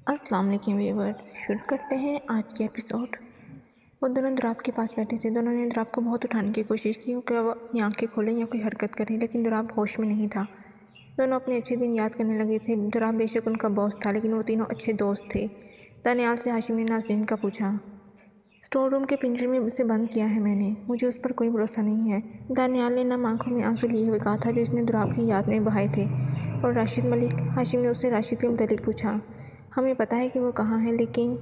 السلام علیکم ویورز، شروع کرتے ہیں آج کے ایپیسوڈ۔ وہ دونوں دوراب کے پاس بیٹھے تھے۔ دونوں نے دوراب کو بہت اٹھانے کی کوشش کی کہ وہ اپنی آنکھیں کھولیں یا کوئی حرکت کرے، لیکن دوراب ہوش میں نہیں تھا۔ دونوں اپنے اچھے دن یاد کرنے لگے تھے۔ دوراب بے شک ان کا باس تھا، لیکن وہ تینوں اچھے دوست تھے۔ دانیال سے ہاشم نے نازنین کا پوچھا۔ اسٹور روم کے پنجرے میں اسے بند کیا ہے میں نے، مجھے اس پر کوئی بھروسہ نہیں ہے۔ دانیال نے نم آنکھوں میں آنسو لیے ہوئے کہا تھا جو اس نے دوراب کی یاد میں بہائے تھے۔ اور راشد ملک؟ ہاشم نے اس سے راشد کے متعلق پوچھا۔ ہمیں پتہ ہے کہ وہ کہاں ہے، لیکن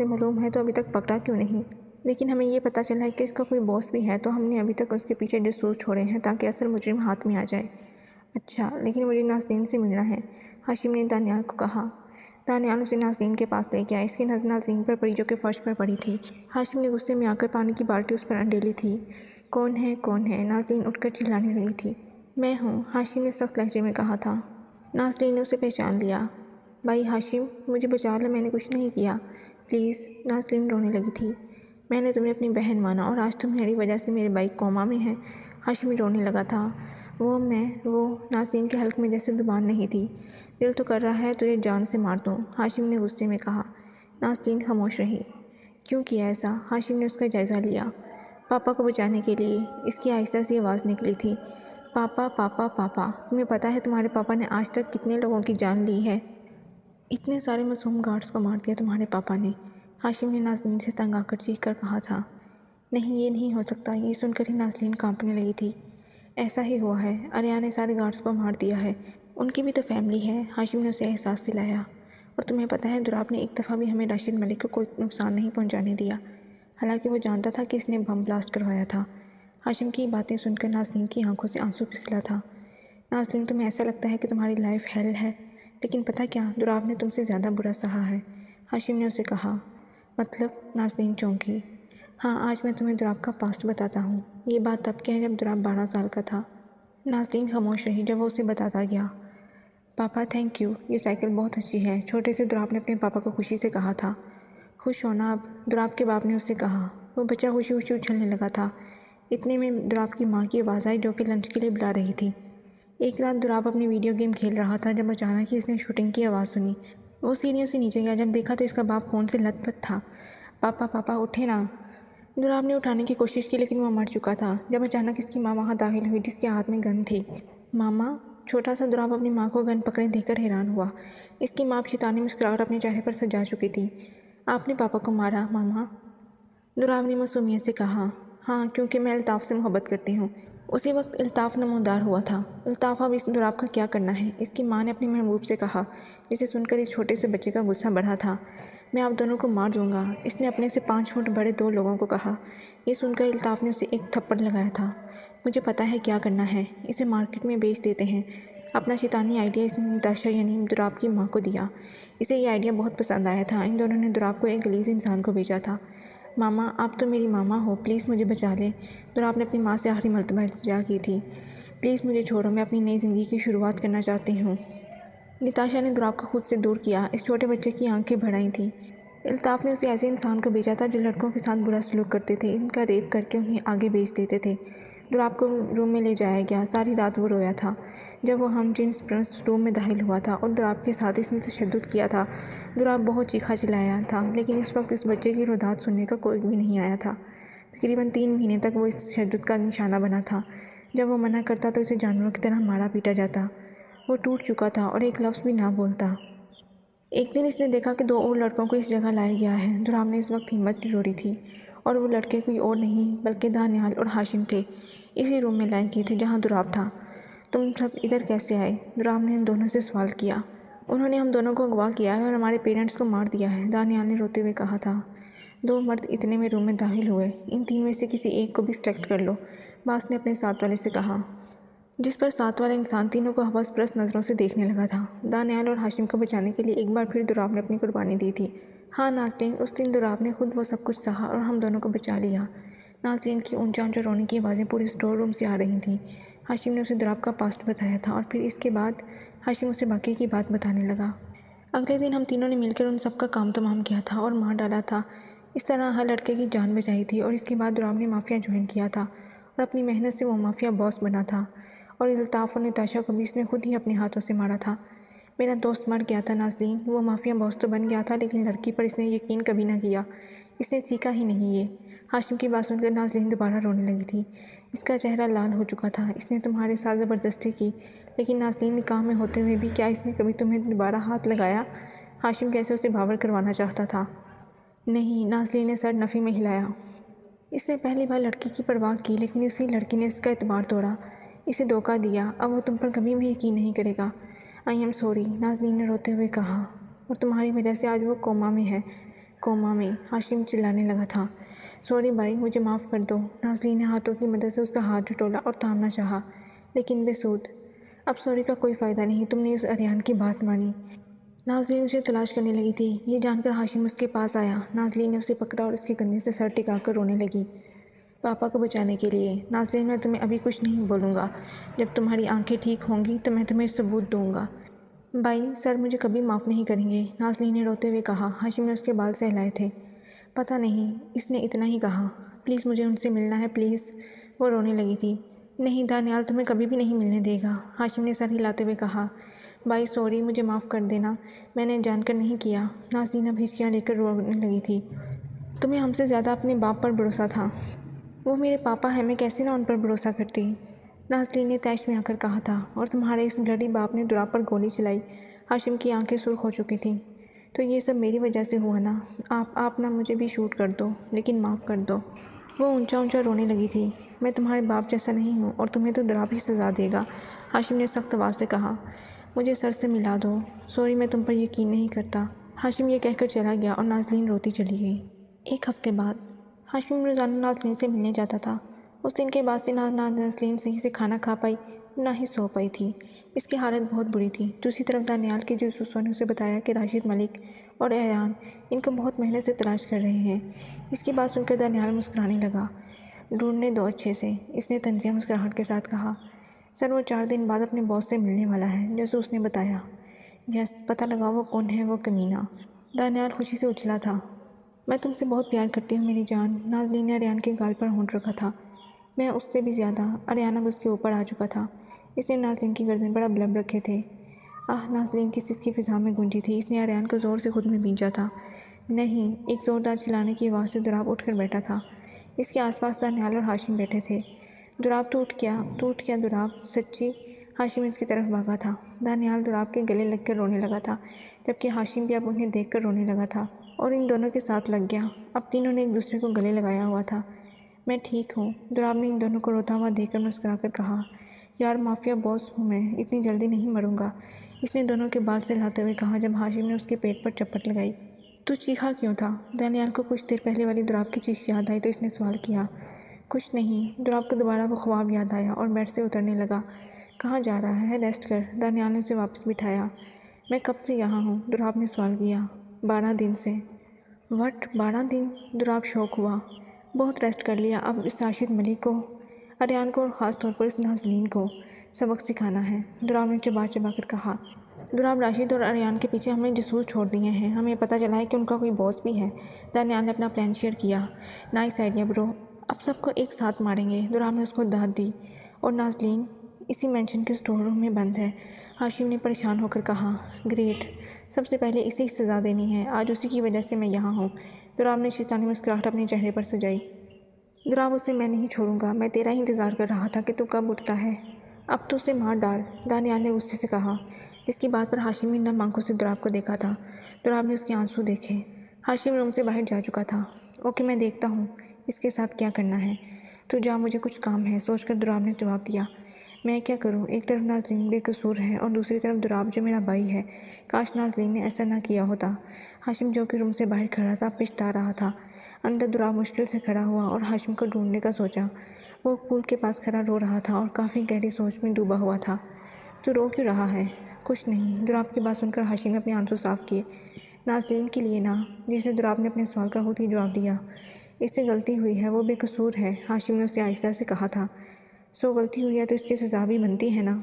معلوم ہے تو ابھی تک پکڑا کیوں نہیں؟ لیکن ہمیں یہ پتہ چلا ہے کہ اس کا کوئی باس بھی ہے، تو ہم نے ابھی تک اس کے پیچھے جاسوس چھوڑے ہیں تاکہ اصل مجرم ہاتھ میں آ جائے۔ اچھا، لیکن مجھے نازنین سے ملنا ہے، ہاشم نے دانیال کو کہا۔ دانیال اسے نازنین کے پاس لے گیا۔ اس کی نظر نازنین پر پڑی جو کہ فرش پر پڑی تھی۔ ہاشم نے غصے میں آ کر پانی کی بالٹی اس پر انڈیلی تھی۔ کون ہے؟ نازنین اٹھ کر چلانے لگی تھی۔ میں ہوں، ہاشم نے سخت لہجے میں کہا تھا۔ نازنین نے اسے پہچان لیا۔ بھائی ہاشم، مجھے بچا لو، میں نے کچھ نہیں کیا، پلیز۔ نازنین رونے لگی تھی۔ میں نے تمہیں اپنی بہن مانا اور آج تمہاری وجہ سے میرے بھائی کوما میں ہیں۔ ہاشم رونے لگا تھا۔ وہ نازنین کے حلق میں جیسے زبان نہیں تھی۔ دل تو کر رہا ہے تجھے جان سے مار دوں، ہاشم نے غصے میں کہا۔ نازنین خاموش رہی۔ کیوں کیا ایسا؟ ہاشم نے اس کا جائزہ لیا۔ پاپا کو بچانے کے لیے، اس کی آہستہ سی آواز نکلی تھی۔ پاپا، تمہیں پتہ ہے تمہارے پاپا نے آج تک کتنے لوگوں کی جان لی ہے؟ اتنے سارے معصوم گارڈز کو مار دیا تمہارے پاپا نے، ہاشم نے نازنین سے تنگ آ کر چیخ کر کہا تھا۔ نہیں، یہ نہیں ہو سکتا۔ یہ سن کر ہی نازنین کانپنے لگی تھی۔ ایسا ہی ہوا ہے، آریہ نے سارے گارڈز کو مار دیا ہے، ان کی بھی تو فیملی ہے، ہاشم نے اسے احساس دلایا۔ اور تمہیں پتہ ہے دوراب نے ایک دفعہ بھی ہمیں راشد ملک کو کوئی نقصان نہیں پہنچانے دیا، حالانکہ وہ جانتا تھا کہ اس نے بم بلاسٹ کروایا تھا۔ ہاشم کی باتیں سن کر نازنین کی آنکھوں سے آنسو پھسلا تھا۔ نازنین، تمہیں ایسا لگتا ہے کہ تمہاری لائف ہیل ہے، لیکن پتہ کیا، دوراب نے تم سے زیادہ برا سہا ہے، ہاشم نے اسے کہا۔ مطلب؟ نازنین چونکی۔ ہاں، آج میں تمہیں دوراب کا پاسٹ بتاتا ہوں۔ یہ بات تب کی ہے جب دوراب 12 سال کا تھا۔ نازنین خاموش رہی جب وہ اسے بتاتا گیا۔ پاپا تھینک یو، یہ سائیکل بہت اچھی ہے، چھوٹے سے دوراب نے اپنے پاپا کو خوشی سے کہا تھا۔ خوش ہونا اب، دوراب کے باپ نے اسے کہا۔ وہ بچہ خوشی اچھلنے لگا تھا۔ اتنے میں دوراب کی ماں کی آواز آئی جو کہ لنچ کے لیے بلا رہی تھی۔ ایک رات دوراب اپنی ویڈیو گیم کھیل رہا تھا جب اچانک ہی اس نے شوٹنگ کی آواز سنی۔ وہ سیڑھیوں سے نیچے گیا، جب دیکھا تو اس کا باپ فون سے لت پت تھا۔ پاپا اٹھے نا۔ دوراب نے اٹھانے کی کوشش کی لیکن وہ مر چکا تھا، جب اچانک اس کی ماں وہاں داخل ہوئی جس کے ہاتھ میں گن تھی۔ ماما؟ چھوٹا سا دوراب اپنی ماں کو گن پکڑے دیکھ کر حیران ہوا۔ اس کی ماں اب شیطانی مسکراہٹ اپنے چہرے پر سجا چکی تھی۔ آپ نے پاپا کو مارا ماما؟ دوراب نے معصومیت سے کہا۔ ہاں، کیونکہ میں الطاف سے محبت کرتی ہوں۔ اسی وقت الطاف نمودار ہوا تھا۔ الطاف، اب اس دوراب کا کیا کرنا ہے؟ اس کی ماں نے اپنے محبوب سے کہا، جسے سن کر اس چھوٹے سے بچے کا غصہ بڑھا تھا۔ میں آپ دونوں کو مار دوں گا، اس نے اپنے سے 5 فٹ بڑے 2 لوگوں کو کہا۔ یہ سن کر الطاف نے اسے ایک تھپڑ لگایا تھا۔ مجھے پتہ ہے کیا کرنا ہے، اسے مارکیٹ میں بیچ دیتے ہیں۔ اپنا شیطانی آئیڈیا اس نے نتاشا یعنی دوراب کی ماں کو دیا۔ اسے یہ آئیڈیا بہت پسند آیا تھا۔ ان دونوں نے دوراب کو ایک غلیظ انسان کو بیچا تھا۔ ماما، آپ تو میری ماما ہو، پلیز مجھے بچا لیں، دوراب نے اپنی ماں سے آخری مرتبہ التجا کی تھی۔ پلیز مجھے چھوڑو، میں اپنی نئی زندگی کی شروعات کرنا چاہتی ہوں۔ نتاشا نے دوراب کو خود سے دور کیا۔ اس چھوٹے بچے کی آنکھیں بھر آئی تھیں۔ الطاف نے اسے ایسے انسان کو بیچا تھا جو لڑکوں کے ساتھ برا سلوک کرتے تھے، ان کا ریپ کر کے انہیں آگے بیچ دیتے تھے۔ دوراب کو روم میں لے جایا گیا۔ ساری رات وہ رویا تھا۔ جب وہ ہم جنس پرنس روم میں داخل ہوا تھا اور دوراب کے ساتھ اس نے تشدد کیا تھا، دوراب بہت چیخا چلایا تھا، لیکن اس وقت اس بچے کی روداد سننے کا کوئی بھی نہیں آیا تھا۔ تقریباً 3 مہینے تک وہ اس تشدد کا نشانہ بنا تھا۔ جب وہ منع کرتا تو اسے جانوروں کی طرح مارا پیٹا جاتا۔ وہ ٹوٹ چکا تھا اور ایک لفظ بھی نہ بولتا۔ ایک دن اس نے دیکھا کہ 2 اور لڑکوں کو اس جگہ لایا گیا ہے۔ دوراب نے اس وقت ہمت جوڑی تھی، اور وہ لڑکے کوئی اور نہیں بلکہ دانیال اور ہاشم تھے۔ اسی روم میں لائے گئے تھے جہاں دوراب تھا۔ تم سب ادھر کیسے آئے؟ دوراب نے ان دونوں سے سوال کیا۔ انہوں نے ہم دونوں کو اغوا کیا ہے اور ہمارے پیرنٹس کو مار دیا ہے، دانیال نے روتے ہوئے کہا تھا۔ 2 مرد اتنے میں روم میں داخل ہوئے۔ ان 3 میں سے کسی ایک کو بھی سلیکٹ کر لو، باس نے اپنے ساتھ والے سے کہا، جس پر ساتھ والا انسان تینوں کو ہوس پرست نظروں سے دیکھنے لگا تھا۔ دانیال اور ہاشم کو بچانے کے لیے ایک بار پھر دوراب نے اپنی قربانی دی تھی۔ ہاں نازنین، اس دن دوراب نے خود وہ سب کچھ سہا اور ہم دونوں کو بچا لیا۔ نازنین کی اونچا اونچا رونے کی آوازیں پورے اسٹور روم سے آ رہی تھیں۔ ہاشم نے اسے دوراب کا پاسٹ بتایا تھا اور پھر اس کے بعد ہاشم اسے باقی کی بات بتانے لگا۔ اگلے دن ہم تینوں نے مل کر ان سب کا کام تمام کیا تھا اور مار ڈالا تھا۔ اس طرح ہر لڑکے کی جان بچائی تھی، اور اس کے بعد دوراب نے مافیا جوائن کیا تھا اور اپنی محنت سے وہ مافیا باس بنا تھا، اور الطاف اور نتاشا کو بھی اس نے خود ہی اپنے ہاتھوں سے مارا تھا۔ میرا دوست مر گیا تھا نازلین، وہ مافیا باس تو بن گیا تھا لیکن لڑکی پر اس نے یقین کبھی نہ کیا، اس نے سیکھا ہی نہیں یہ۔ ہاشم کی بات سن کر نازلین دوبارہ رونے لگی تھی۔ اس کا چہرہ لال ہو چکا تھا۔ اس نے تمہارے ساتھ زبردستی کی، لیکن نازلین نکاح میں ہوتے ہوئے بھی کیا اس نے کبھی تمہیں دوبارہ ہاتھ لگایا؟ ہاشم کیسے اسے بھاور کروانا چاہتا تھا۔ نہیں، نازلین نے سر نفی میں ہلایا۔ اس نے پہلی بار لڑکی کی پرواہ کی لیکن اسی لڑکی نے اس کا اعتبار توڑا، اسے دھوکہ دیا، اب وہ تم پر کبھی بھی یقین نہیں کرے گا۔ آئی ایم سوری، نازلین نے روتے ہوئے کہا، اور تمہاری وجہ سے آج وہ کوما میں ہے۔ کوما میں؟ ہاشم چلانے لگا تھا۔ سوری بھائی، مجھے معاف کر دو۔ نازلین نے ہاتھوں کی مدد سے اس کا ہاتھ ٹٹولا اور تھامنا چاہا، لیکن بے سود۔ اب سوری کا کوئی فائدہ نہیں، تم نے اس اریان کی بات مانی۔ نازلین اسے تلاش کرنے لگی تھی، یہ جان کر ہاشم اس کے پاس آیا۔ نازلین نے اسے پکڑا اور اس کے کندھے سے سر ٹکا کر رونے لگی۔ پاپا کو بچانے کے لیے۔ نازلین، میں تمہیں ابھی کچھ نہیں بولوں گا، جب تمہاری آنکھیں ٹھیک ہوں گی تو میں تمہیں ثبوت دوں گا۔ بھائی، سر مجھے کبھی معاف نہیں کریں گے، نازلین نے روتے ہوئے کہا۔ ہاشم نے اس کے بال سہلائے تھے۔ پتہ نہیں، اس نے اتنا ہی کہا۔ پلیز مجھے ان سے ملنا ہے، پلیز۔ وہ رونے لگی تھی۔ نہیں، دانیال تمہیں کبھی بھی نہیں ملنے دے گا، ہاشم نے سر ہلاتے ہوئے کہا۔ بھائی سوری، مجھے معاف کر دینا، میں نے جان کر نہیں کیا۔ نازلین اب ہچکیاں لے کر رونے لگی تھی۔ تمہیں ہم سے زیادہ اپنے باپ پر بھروسہ تھا۔ وہ میرے پاپا ہیں، میں کیسے نہ ان پر بھروسہ کرتی، نازلین نے طیش میں آ کر کہا تھا۔ اور تمہارے اس بلڈی باپ نے دوراب پر گولی چلائی۔ ہاشم کی آنکھیں سرخ ہو چکی تھیں۔ تو یہ سب میری وجہ سے ہوا نا؟ آپ نہ مجھے بھی شوٹ کر دو، لیکن معاف کر دو۔ وہ اونچا اونچا رونے لگی تھی۔ میں تمہارے باپ جیسا نہیں ہوں اور تمہیں تو دوراب ہی سزا دے گا، ہاشم نے سخت آواز سے کہا۔ مجھے سر سے ملا دو، سوری میں تم پر یقین نہیں کرتا، ہاشم یہ کہہ کر چلا گیا اور نازلین روتی چلی گئی۔ ایک ہفتے بعد ہاشم روزانہ نازلین سے ملنے جاتا تھا۔ اس دن کے بعد سے نہ نازلین صحیح سے کھانا کھا پائی، نہ ہی سو پائی تھی۔ اس کی حالت بہت بری تھی۔ دوسری طرف دانیال کے جاسوسوں نے اسے بتایا کہ راشد ملک اور ایران ان کو بہت محنت سے تلاش کر رہے ہیں۔ اس کی بات سن کر دانیال مسکرانے لگا۔ ڈھونڈنے دو اچھے سے، اس نے طنزیہ مسکراہٹ کے ساتھ کہا۔ سر وہ 4 دن بعد اپنے باس سے ملنے والا ہے، جاسوس نے بتایا۔ یس، پتہ لگاؤ وہ کون ہے وہ کمینہ۔ دانیال خوشی سے اچھلا تھا۔ میں تم سے بہت پیار کرتی ہوں میری جان، نازلین نے اریان کے گال پر ہونٹ رکھا تھا۔ میں اس سے بھی زیادہ، اریان اب اس کے اوپر آ چکا تھا۔ اس نے نازلین کی گردن پر اب لب رکھے تھے۔ نازلین کی سس کی فضا میں گونجی تھی۔ اس نے اریان کو زور سے خود میں بھینچا تھا۔ نہیں، ایک زوردار چلانے کی آواز سے دوراب اٹھ کر بیٹھا تھا۔ اس کے آس پاس دانیال اور ہاشم بیٹھے تھے۔ دوراب تو اٹھ گیا دوراب، سچی؟ ہاشم اس کی طرف بھاگا تھا۔ دانیال دوراب کے گلے لگ کر رونے لگا تھا، جبکہ ہاشم بھی اب انہیں دیکھ کر رونے لگا تھا اور ان دونوں کے ساتھ لگ گیا۔ اب تینوں نے ایک دوسرے کو گلے لگایا ہوا تھا۔ میں ٹھیک ہوں، دوراب نے ان دونوں کو روتا ہوا دیکھ کر مسکرا کر کہا۔ یار مافیا باس ہوں میں، اتنی جلدی نہیں مروں گا، اس نے دونوں کے بال سہلاتے ہوئے کہا جب ہاشم نے اس کے پیٹ پر چپٹ لگائی۔ تو چیخا کیوں تھا؟ دانیال کو کچھ دیر پہلے والی دوراب کی چیخ یاد آئی تو اس نے سوال کیا۔ کچھ نہیں، دوراب کو دوبارہ وہ خواب یاد آیا اور بیڈ سے اترنے لگا۔ کہاں جا رہا ہے؟ ریسٹ کر، دانیال نے اسے واپس بٹھایا۔ میں کب سے یہاں ہوں؟ دوراب نے سوال کیا۔ 12 دن سے۔ وٹ، 12 دن؟ دوراب شوک ہوا۔ بہت ریسٹ کر لیا، اب اس راشد ملک کو، اریان کو اور خاص طور پر اس نازلین کو سبق سکھانا ہے، دوراب نے چبا چبا کر کہا۔ دوراب، راشد اور اریان کے پیچھے ہم نے جاسوس چھوڑ دیے ہیں، ہمیں پتہ چلا ہے کہ ان کا کوئی باس بھی ہے، دانیال نے اپنا پلان شیئر کیا۔ نائس آئیڈیا برو، اب سب کو ایک ساتھ ماریں گے، دوراب نے اس کو داد دی۔ اور نازلین اسی مینشن کے اسٹور روم میں بند ہے، ہاشم نے پریشان ہو کر کہا۔ گریٹ، سب سے پہلے اسے سزا دینی ہے، آج اسی کی وجہ سے میں یہاں ہوں، دوراب نے شیطانی مسکراہٹ اپنے چہرے پر سجائی۔ دوراب، اسے میں نہیں چھوڑوں گا، میں تیرا ہی انتظار کر رہا تھا کہ تو کب اٹھتا ہے، اب تو اسے مار ڈال، دانیال نے غصے سے کہا۔ اس کی بات پر ہاشم نے نم آنکھوں سے دوراب کو دیکھا تھا۔ دوراب نے اس کے آنسو دیکھے۔ ہاشم روم سے باہر جا چکا تھا۔ اوکے، میں دیکھتا ہوں اس کے ساتھ کیا کرنا ہے، تو جا، مجھے کچھ کام ہے، سوچ کر دوراب نے جواب دیا۔ میں کیا کروں، ایک طرف نازلین بے قصور ہے اور دوسری طرف دوراب جو میرا بھائی ہے، کاش نازلین نے ایسا نہ کیا ہوتا۔ ہاشم جو کہ روم سے باہر کھڑا تھا پچھتا رہا تھا۔ اندر دوراب مشکل سے کھڑا ہوا اور ہاشم کو ڈھونڈنے کا سوچا۔ وہ پول کے پاس کھڑا رو رہا تھا اور کافی گہری سوچ میں ڈوبا ہوا تھا۔ تو رو کیوں رہا ہے؟ کچھ نہیں، دوراب کی بات سن کر ہاشم نے اپنے آنسو صاف کیے۔ نازلین کے لیے نا، جیسے دوراب نے اپنے سوال کا خود ہی جواب دیا۔ اس سے غلطی ہوئی ہے، وہ بے قصور ہے، ہاشم نے اسے آہستہ سے کہا تھا۔ سو غلطی ہوئی ہے تو اس کی سزا بھی بنتی ہے نا،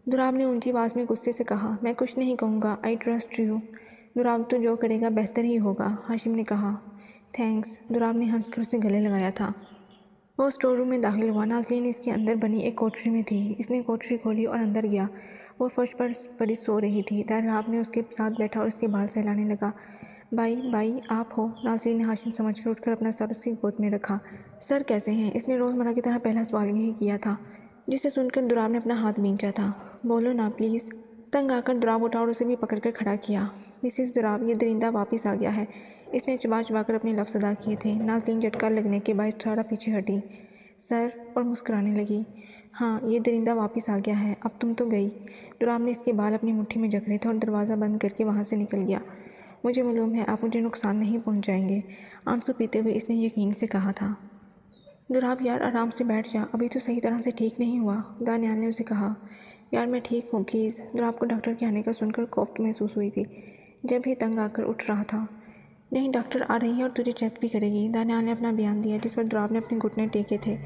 دوراب نے اونچی آواز میں غصے سے کہا۔ میں کچھ نہیں کہوں گا، آئی ٹرسٹ یو، دوراب تو جو کرے گا بہتر ہی ہوگا، ہاشم نے کہا۔ تھینکس، دوراب نے ہنس کر اسے گلے لگایا تھا۔ وہ اسٹور روم میں داخل ہوا۔ نازلین اس کے اندر بنی ایک کوٹری میں تھی۔ اس نے کوٹری کھولی اور اندر گیا۔ وہ فرش پر پڑی سو رہی تھی۔ دریاب نے اس کے ساتھ بیٹھا اور اس کے بال سہلانے لگا۔ بائی آپ ہو؟ ناظرین نے ہاشم سمجھ کر اٹھ کر اپنا سر اس کی گود میں رکھا۔ سر کیسے ہیں؟ اس نے روزمرہ کی طرح پہلا سوال یہی کیا تھا، جسے سن کر دراب نے اپنا ہاتھ بھینچا تھا۔ بولو نا پلیز۔ تنگ آ کر دراب اٹھا اور اسے بھی پکڑ کر کھڑا کیا۔ مسز دراب، یہ درندہ واپس آ گیا ہے، اس نے چبا چبا کر اپنے لفظ ادا کیے تھے۔ ناظرین جھٹکا لگنے کے باعث تھوڑا پیچھے ہٹی۔ سر، اور مسکرانے لگی۔ ہاں، یہ درندہ واپس آ گیا ہے، اب تم تو گئی۔ دراب نے اس کے بال اپنی مٹھی میں جکڑے تھے اور دروازہ بند کر کے وہاں سے نکل گیا۔ مجھے معلوم ہے آپ مجھے نقصان نہیں پہنچائیں گے، آنسو پیتے ہوئے اس نے یقین سے کہا تھا۔ دراب یار آرام سے بیٹھ جا، ابھی تو صحیح طرح سے ٹھیک نہیں ہوا، دانیال نے اسے کہا۔ یار میں ٹھیک ہوں پلیز۔ دراب کو ڈاکٹر کے آنے کا سن کر کوفت محسوس ہوئی تھی، جب ہی تنگ آ کر اٹھ رہا تھا۔ نہیں، ڈاکٹر آ رہی ہے اور تجھے چیک بھی کرے گی، دانیال نے اپنا بیان دیا، جس پر دراب نے اپنے گھٹنے ٹیکے تھے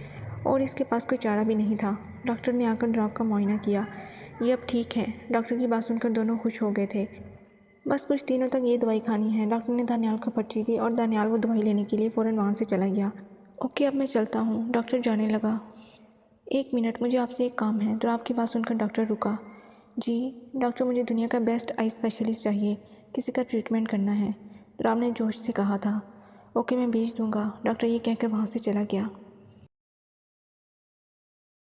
اور اس کے پاس کوئی چارہ بھی نہیں تھا۔ ڈاکٹر نے آ کر دراب کا معائنہ کیا۔ یہ اب ٹھیک ہے۔ ڈاکٹر کی بات سن کر دونوں خوش ہو گئے تھے۔ بس کچھ دنوں تک یہ دوائی کھانی ہے۔ ڈاکٹر نے دانیال کو پرچی دی اور دانیال وہ دوائی لینے کے لیے فوراً وہاں سے چلا گیا۔ اوکے، اب میں چلتا ہوں، ڈاکٹر جانے لگا۔ 1 منٹ، مجھے آپ سے ایک کام ہے۔ دراب کی بات سن کر ڈاکٹر رکا۔ جی؟ ڈاکٹر مجھے دنیا کا بیسٹ آئی اسپیشلسٹ چاہیے، کسی کا ٹریٹمنٹ کرنا ہے، دراب نے جوش سے کہا تھا۔ اوکے، میں بھیج دوں گا، ڈاکٹر یہ کہہ کر وہاں سے چلا گیا۔